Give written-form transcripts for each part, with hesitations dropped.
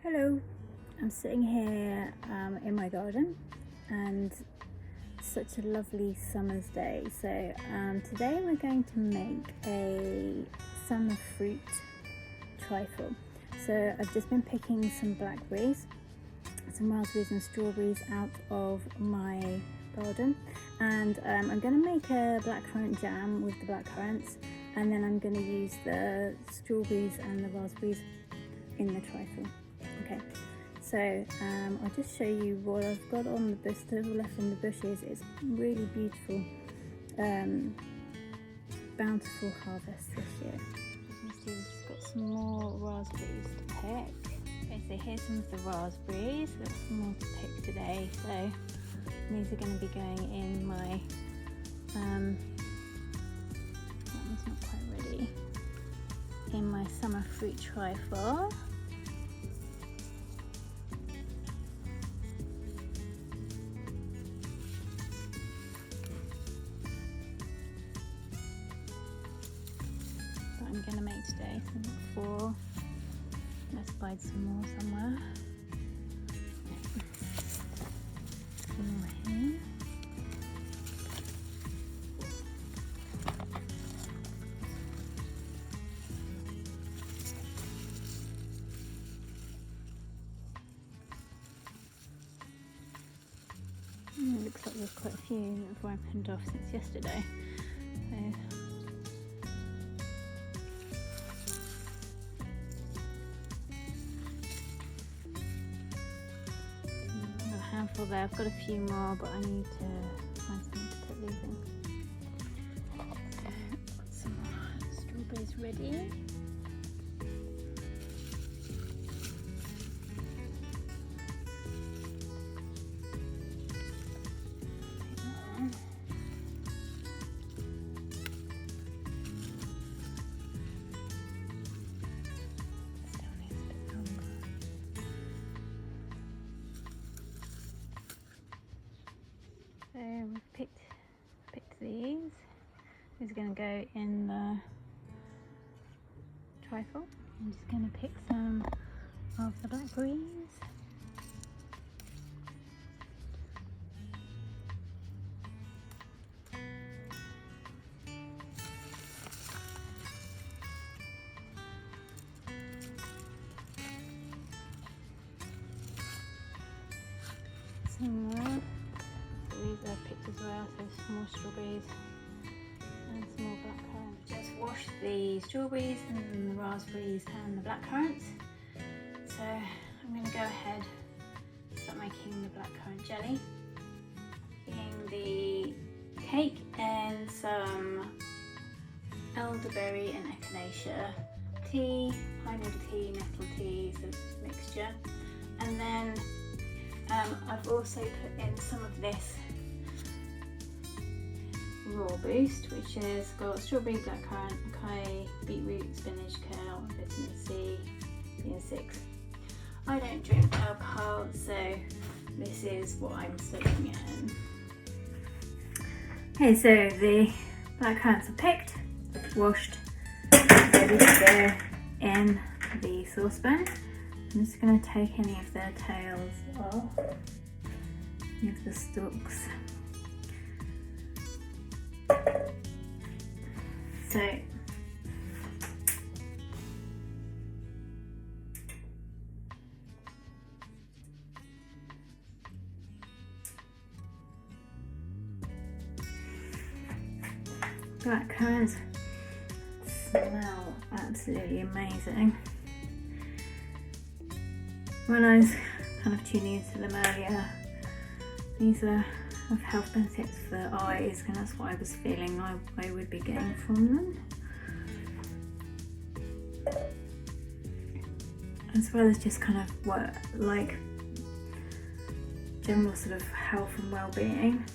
Hello, I'm sitting here in my garden and such a lovely summer's day. So today we're going to make a summer fruit trifle. So I've just been picking some blackberries, some raspberries and strawberries out of my garden, and I'm going to make a blackcurrant jam with the blackcurrants, and then I'm going to use the strawberries and the raspberries in the trifle. Okay, so I'll just show you what I've got on the bush, still left in the bushes. It's really beautiful, bountiful harvest this year. You can see we've just got some more raspberries to pick. Okay, so here's some of the raspberries. We've got some more to pick today. So these are going to be going in my, that one's not quite ready, in my summer fruit trifle. I'm going to make today, so I've got 4. Let's buy some more somewhere. Some more here. It looks like there's quite a few that have ripened off since yesterday. So, handful there. I've got a few more, but I need to find something to put these in. So, got some more strawberries ready. So we've picked these. These are going to go in the trifle. I'm just going to pick some of the blackberries. Some more. These I've picked as well, so some more strawberries and some more blackcurrants. Just washed the strawberries and the raspberries and the blackcurrants. So I'm going to go ahead and start making the blackcurrant jelly. Making the cake and some elderberry and echinacea tea, pineapple tea, nettle tea, sort of mixture. And then I've also put in some of this raw boost, which has got strawberry, blackcurrant, acai, beetroot, spinach, kale, vitamin C, B6. I don't drink alcohol, so this is what I'm soaking in. Okay, so the blackcurrants are picked, washed, ready to go in the saucepan. I'm just going to take any of their tails off, any of the stalks. So blackcurrants smell absolutely amazing. When I was kind of tuning into them earlier, these are of health benefits for eyes, and that's what I was feeling I would be getting from them, as well as just kind of what, like, general sort of health and well-being.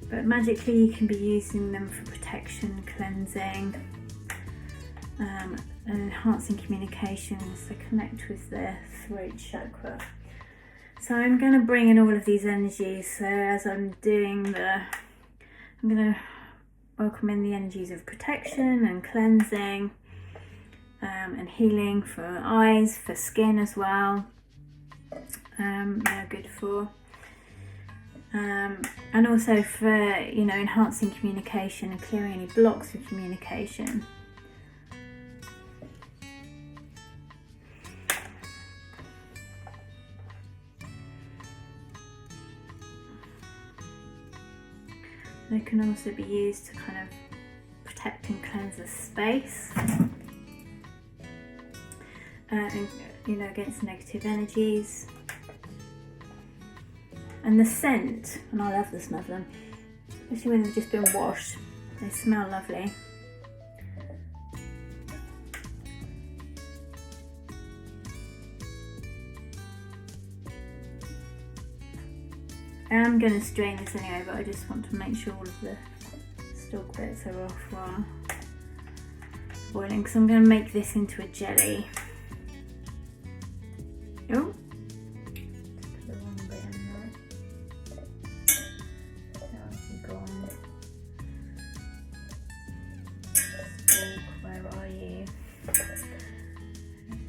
But magically you can be using them for protection, cleansing, and enhancing communication, so connect with the throat chakra. So I'm going to bring in all of these energies. So as I'm doing I'm going to welcome in the energies of protection and cleansing, and healing for eyes, for skin as well. They're good for. And also for, you know, enhancing communication and clearing any blocks in communication. They can also be used to kind of protect and cleanse the space, and, you know, against negative energies. And the scent, and I love the smell of them, especially when they've just been washed. They smell lovely. I'm going to strain this anyway, but I just want to make sure all of the stalk bits are off while boiling, because I'm going to make this into a jelly. Oh, just put the wrong bit in there. How have you gone? Stalk, where are you?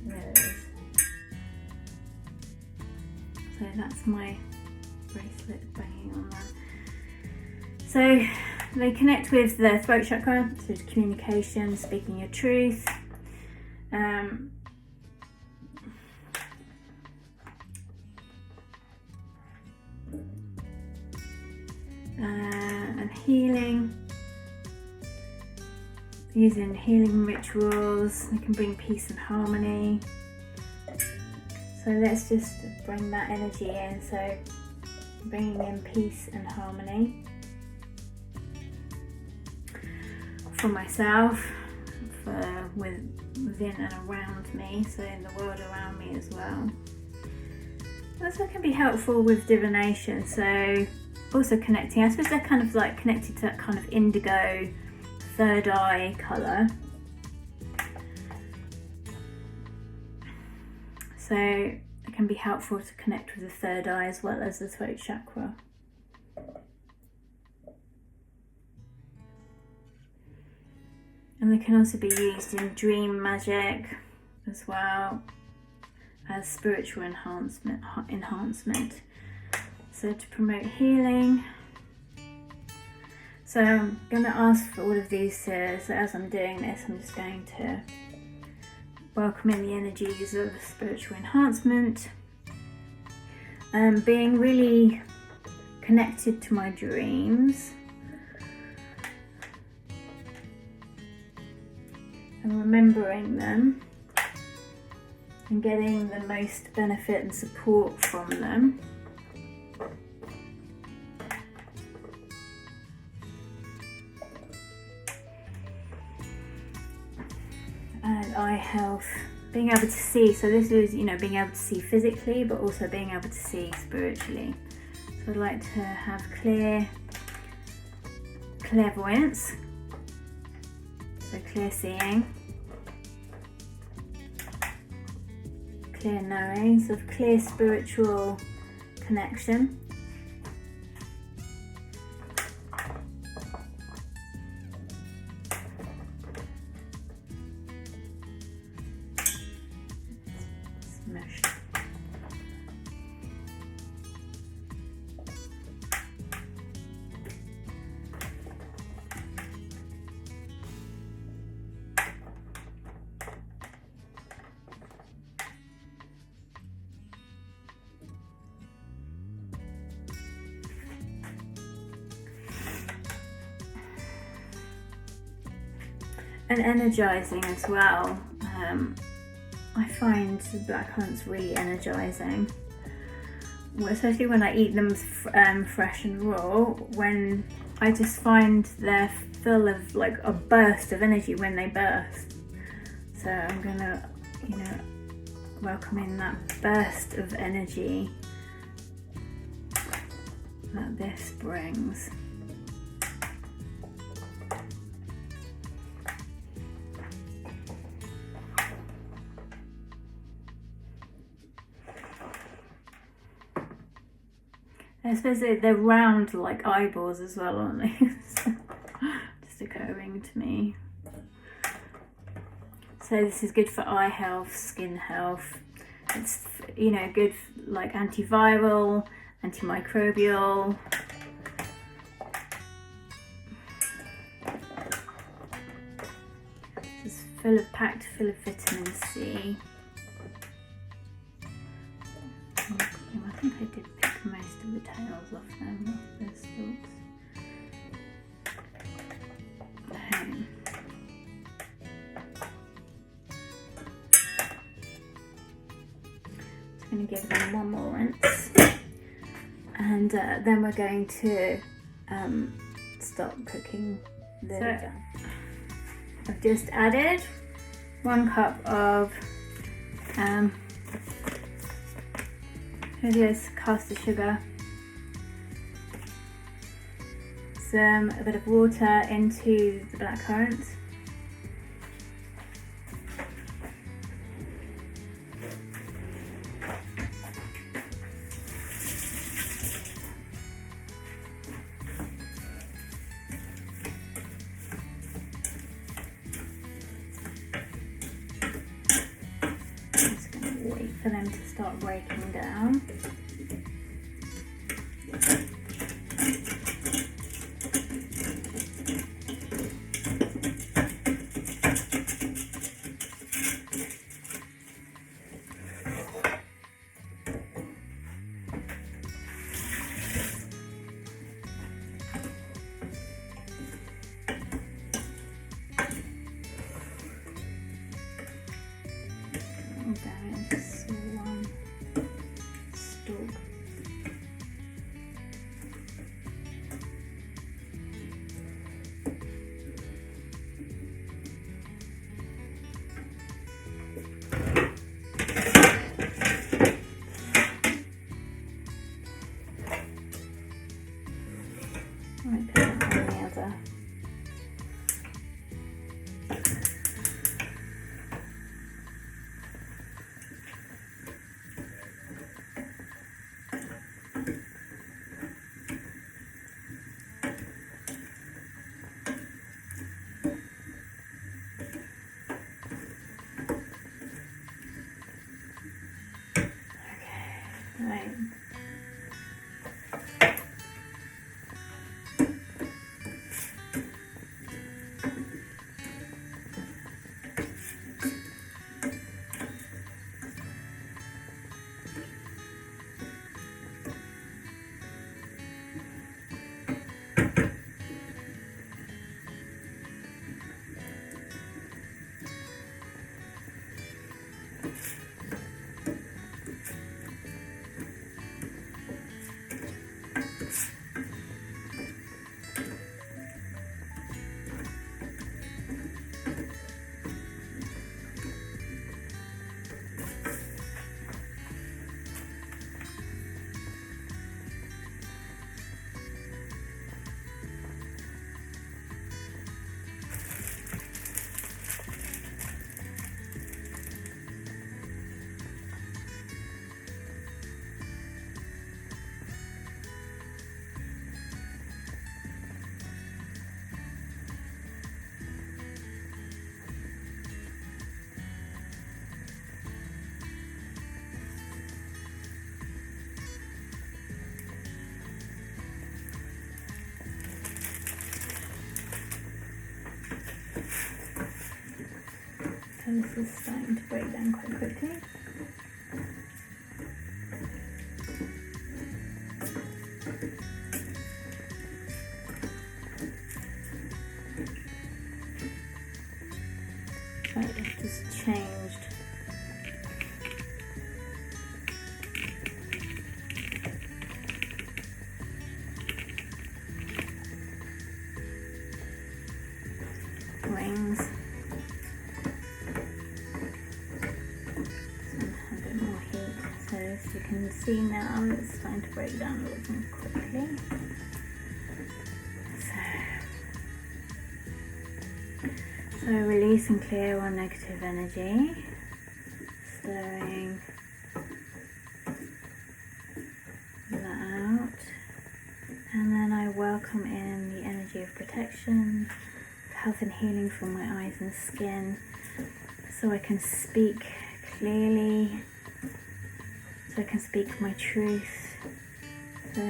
There it is. So that's my bracelet banging on that. So they connect with the throat chakra, so it's communication, speaking your truth. And healing, using healing rituals. They can bring peace and harmony. So let's just bring that energy in. So bringing in peace and harmony for myself, for within and around me, so in the world around me as well. Also can be helpful with divination, so also connecting, I suppose they're kind of like connected to that kind of indigo third eye colour. So it can be helpful to connect with the third eye as well as the throat chakra. And they can also be used in dream magic as well as spiritual enhancement. So to promote healing. So I'm going to ask for all of these, so as I'm doing this, I'm just going to welcome in the energies of spiritual enhancement, being really connected to my dreams, and remembering them and getting the most benefit and support from them. And eye health, being able to see, so this is, you know, being able to see physically but also being able to see spiritually. So I'd like to have clairvoyance, so clear seeing, clear knowing, so clear spiritual connection. Smash. And energizing as well. I find the black currants really energizing, especially when I eat them fresh and raw, when I just find they're full of like a burst of energy when they burst. So I'm gonna, you know, welcome in that burst of energy that this brings. I suppose they're round like eyeballs as well, aren't they? Just occurring to me. So this is good for eye health, skin health. It's, you know, good like antiviral, antimicrobial. It's packed full of vitamin C. I think I did pick most of the tails off them, off their stalks. Just going to give them one more rinse, and then we're going to start cooking the Litha. I've just added 1 cup of caster sugar, a bit of water into the blackcurrant, just going to wait for them to start breaking down. Might put that on the other. Okay, right. So this is starting to break down quite quickly. Right, I've just changed rings. You can see now it's starting to break down a little more quickly. So release and clear all negative energy, stirring that out, and then I welcome in the energy of protection, health and healing from my eyes and skin. so I can speak clearly, so I can speak my truth. So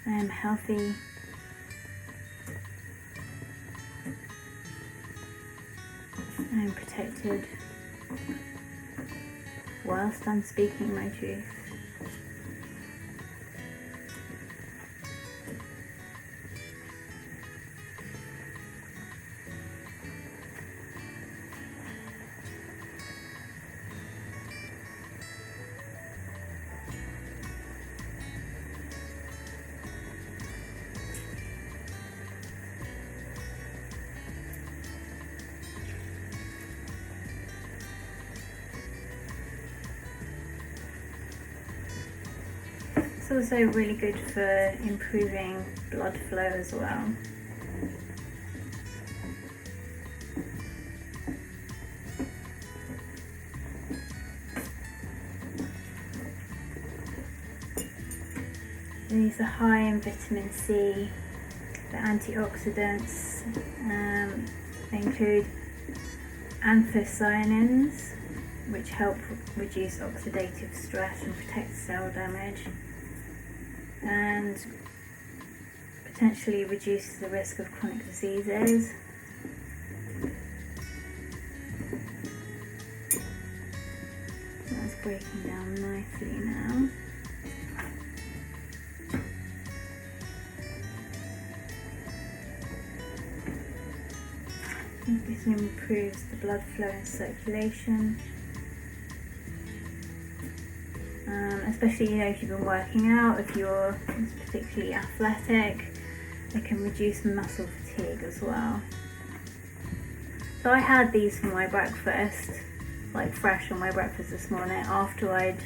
I am healthy. I am protected whilst I'm speaking my truth. It's also really good for improving blood flow as well. These are high in vitamin C, the antioxidants. They include anthocyanins, which help reduce oxidative stress and protect cell damage, and potentially reduce the risk of chronic diseases. That's breaking down nicely now. This improves the blood flow and circulation. Especially, if you've been working out, if you're particularly athletic, it can reduce muscle fatigue as well. So I had these for my breakfast, like fresh on my breakfast this morning after I'd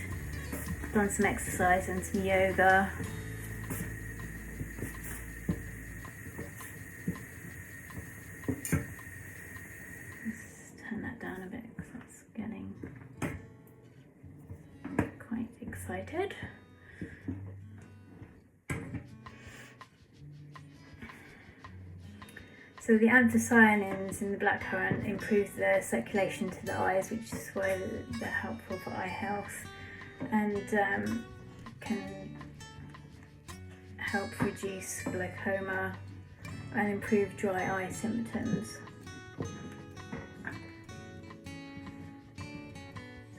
done some exercise and some yoga. Let's turn that down a bit because that's getting quite excited. So the anthocyanins in the blackcurrant improve the circulation to the eyes, which is why they're helpful for eye health, and can help reduce glaucoma and improve dry eye symptoms.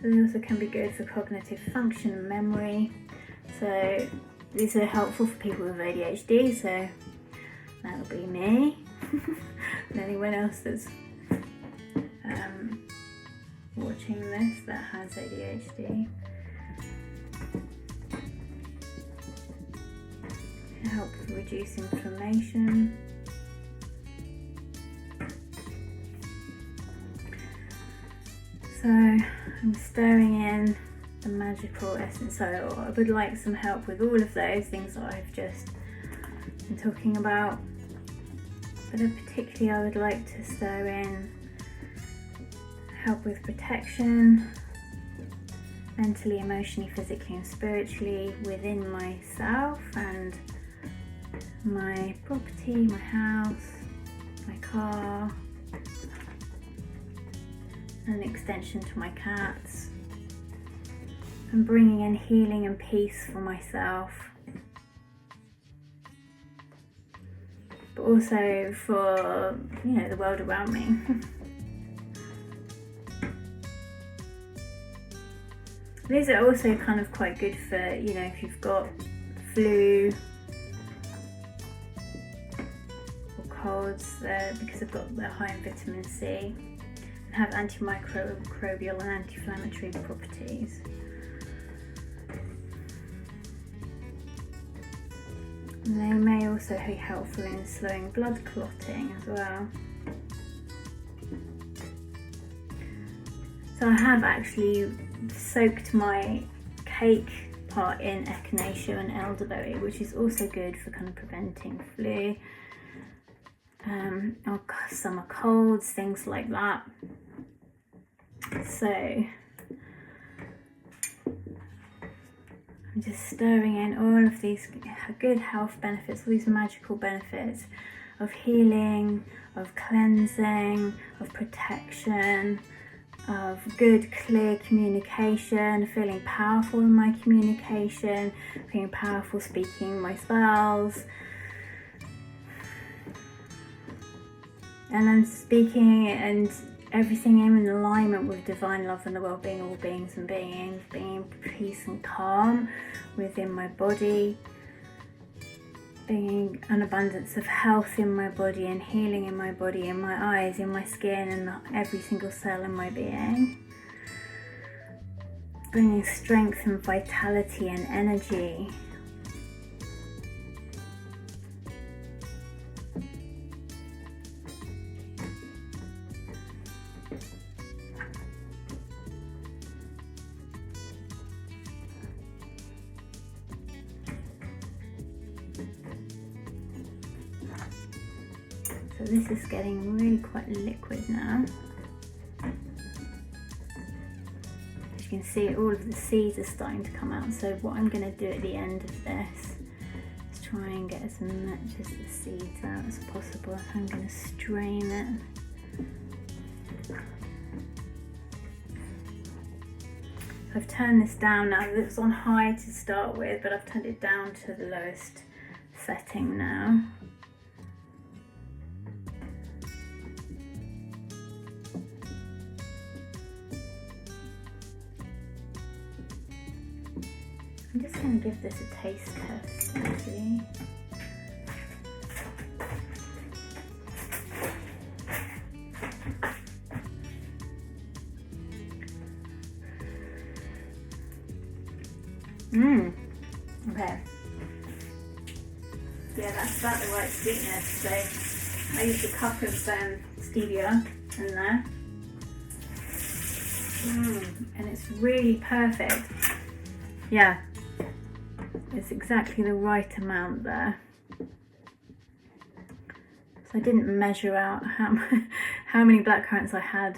So they also can be good for cognitive function and memory. So these are helpful for people with ADHD, so that'll be me. And anyone else that's watching this that has ADHD. It helps reduce inflammation. So I'm stirring in the magical essence oil. I would like some help with all of those things that I've just been talking about. But particularly I would like to stir in help with protection, mentally, emotionally, physically and spiritually within myself and my property, my house, my car, and an extension to my cats, and bringing in healing and peace for myself. But also for, the world around me. These are also kind of quite good for, if you've got flu or colds, because they're high in vitamin C and have antimicrobial and anti-inflammatory properties. And they may also be helpful in slowing blood clotting as well. So I have actually soaked my cake part in echinacea and elderberry, which is also good for kind of preventing flu, or summer colds, things like that. So I'm just stirring in all of these good health benefits, all these magical benefits of healing, of cleansing, of protection, of good, clear communication, feeling powerful in my communication, feeling powerful speaking my spells. And I'm speaking and everything in alignment with divine love and the well-being of all beings and beings, being in peace and calm within my body, being an abundance of health in my body and healing in my body, in my eyes, in my skin, and every single cell in my being. Bringing strength and vitality and energy. So this is getting really quite liquid now. As you can see, all of the seeds are starting to come out. So what I'm going to do at the end of this is try and get as much of the seeds out as possible. So I'm going to strain it. I've turned this down now. It was on high to start with, but I've turned it down to the lowest setting now. I'm just going to give this a taste test and see. Okay. Yeah, that's about the right sweetness. So I used a cup of stevia in there. And it's really perfect. Yeah. It's exactly the right amount there. So I didn't measure out how many blackcurrants I had.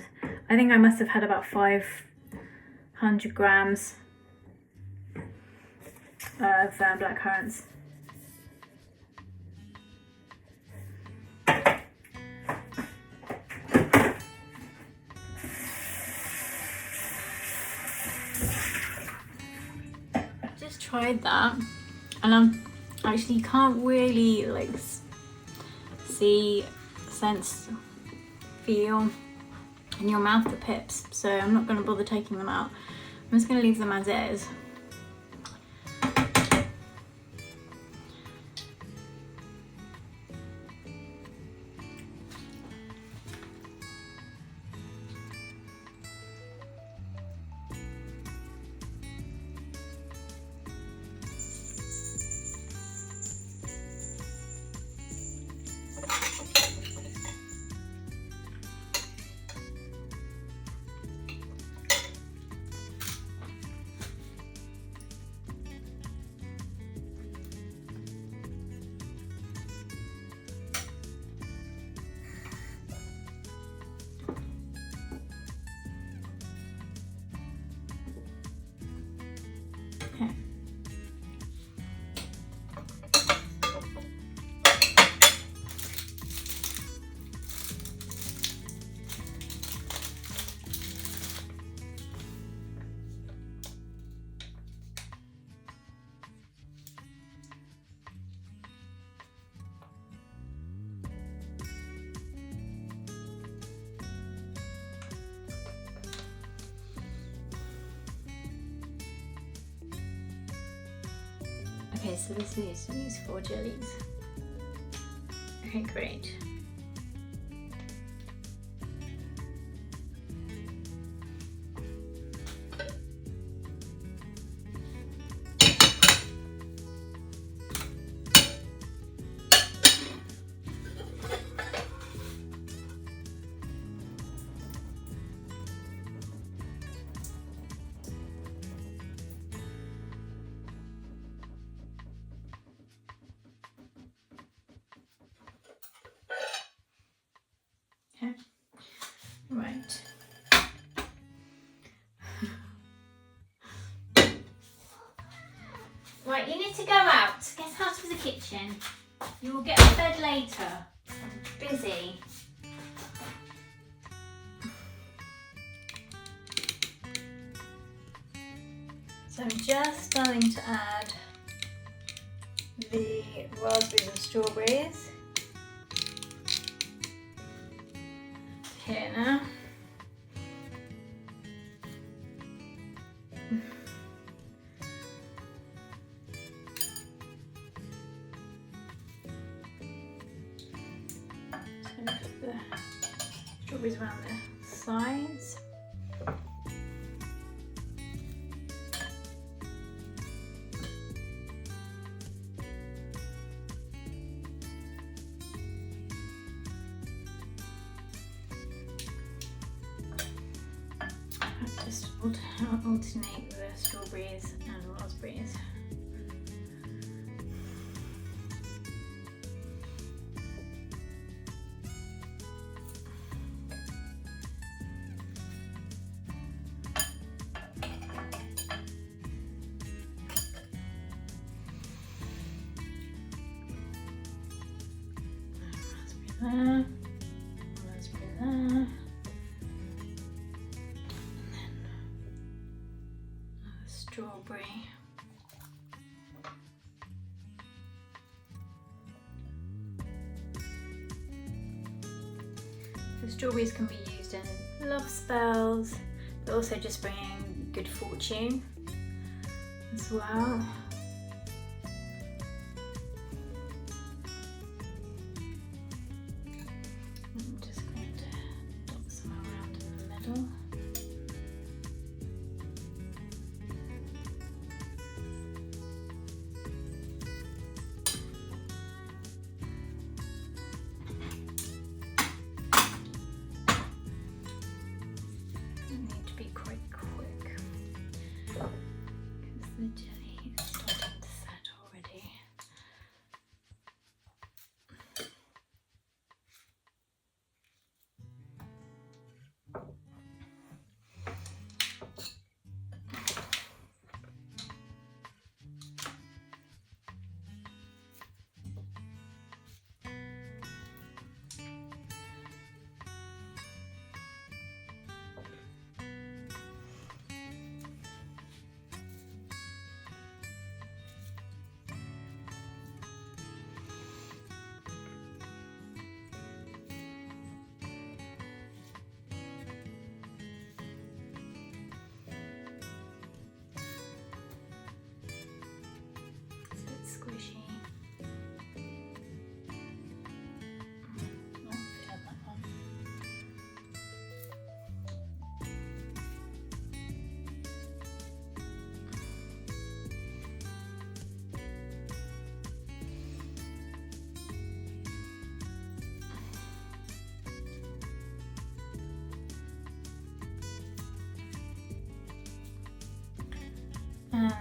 I think I must have had about 500 grams of blackcurrants. Just tried that, and actually you can't really like see, sense, feel in your mouth the pips, so I'm not going to bother taking them out. I'm just going to leave them as is. Okay. Okay, so this is these 4 jellies. Okay, great. Okay, right. Right, you need to go out. Get out of the kitchen. You will get fed later. I'm busy. So I'm just going to add the raspberries and strawberries here now. So put the strawberries around the sides. Just alternate the strawberries and raspberries. Raspberry there, raspberry there. Strawberry. The strawberries can be used in love spells, but also just bringing good fortune as well. I'm just going to dot some around in the middle. The jelly is starting to set already. Squishy.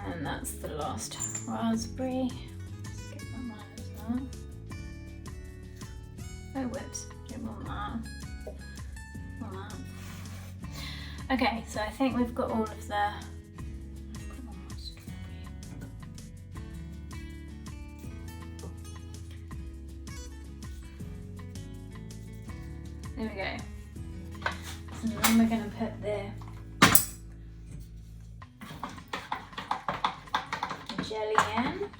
And that's the last raspberry. Let's get that one as well. Oh, whoops, don't want that. Want that. Okay, so I think we've got all of the. There we go. So then we're going to put the jelly in.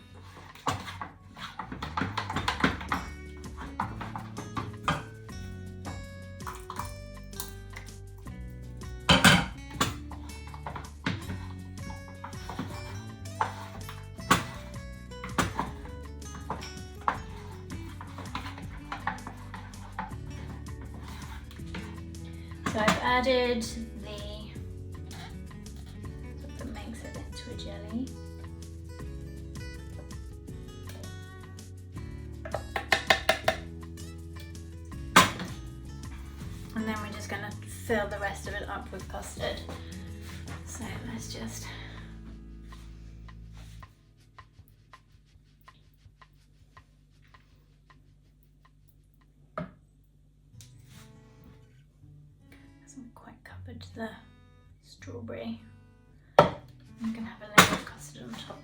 So I've added the stuff that makes it into a jelly. And then we're just going to fill the rest of it up with custard. So let's just hasn't quite covered the strawberry. I'm going to have a layer of custard on top.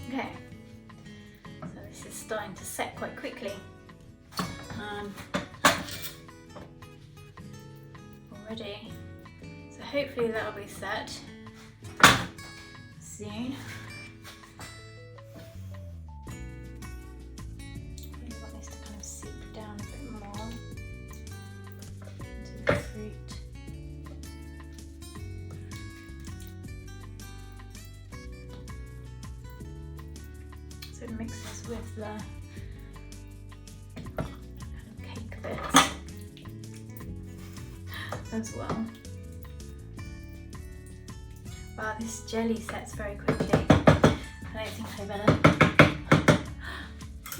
Okay, so this is starting to set quite quickly. Already. So hopefully that'll be set soon. Really want this to kind of seep down a bit more into the fruit. So it mixes with the cake bits as well. Wow, this jelly sets very quickly. I don't think I better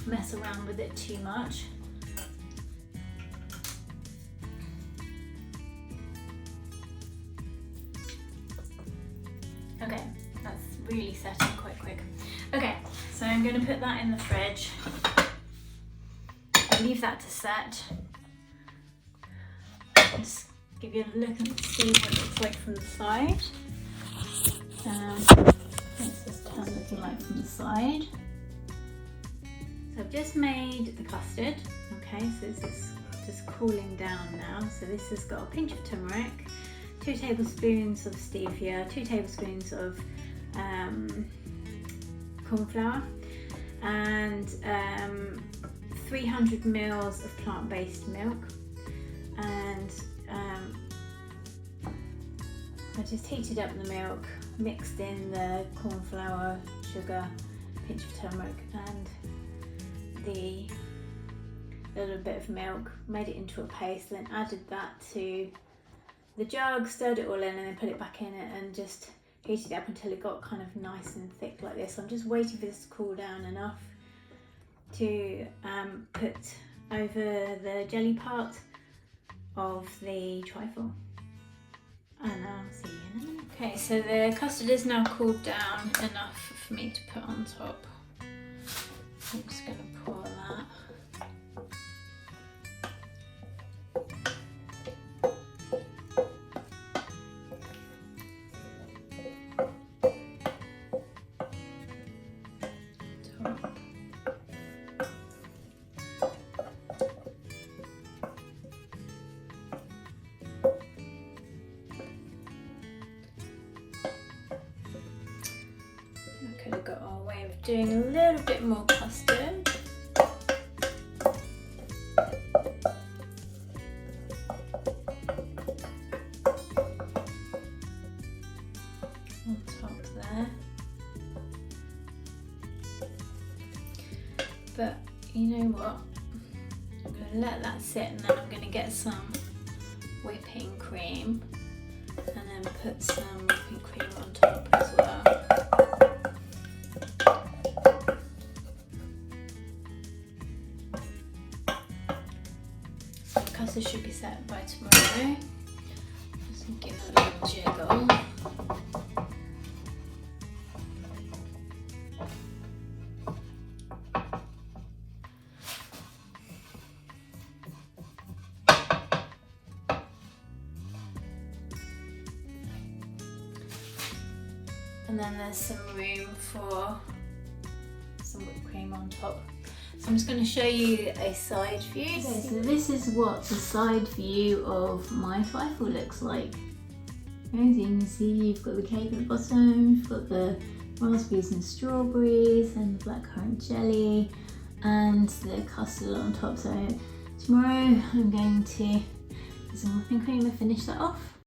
mess around with it too much. Okay, that's really setting quite quick. Okay, so I'm going to put that in the fridge. I'll leave that to set. Just give you a look and see what it looks like from the side. What's this turn looking like from the side? So I've just made the custard. Okay, so this is just cooling down now. So this has got a pinch of turmeric, 2 tablespoons of stevia, 2 tablespoons of corn flour, and 300 mils of plant-based milk. And I just heated up the milk, mixed in the corn flour, sugar, pinch of turmeric, and the little bit of milk, made it into a paste, then added that to the jug, stirred it all in, and then put it back in it and just heated it up until it got kind of nice and thick like this. I'm just waiting for this to cool down enough to put over the jelly part of the trifle. And I'll see you in a minute. Okay, so the custard is now cooled down enough for me to put on top. I'm just going to pour that. Could have got our way of doing a little bit more custard. On top there. But you know what? I'm going to let that sit, and then I'm going to get some whipping cream and then put some whipping cream on top as well. Custard should be set by tomorrow. Just give it a little jiggle. And then there's some room for some whipped cream on top. So I'm just going to show you a side view. Okay, so this is what the side view of my trifle looks like. As you can see, you've got the cake at the bottom, you've got the raspberries and strawberries and the blackcurrant jelly and the custard on top. So tomorrow I'm going to put some whipping cream and finish that off.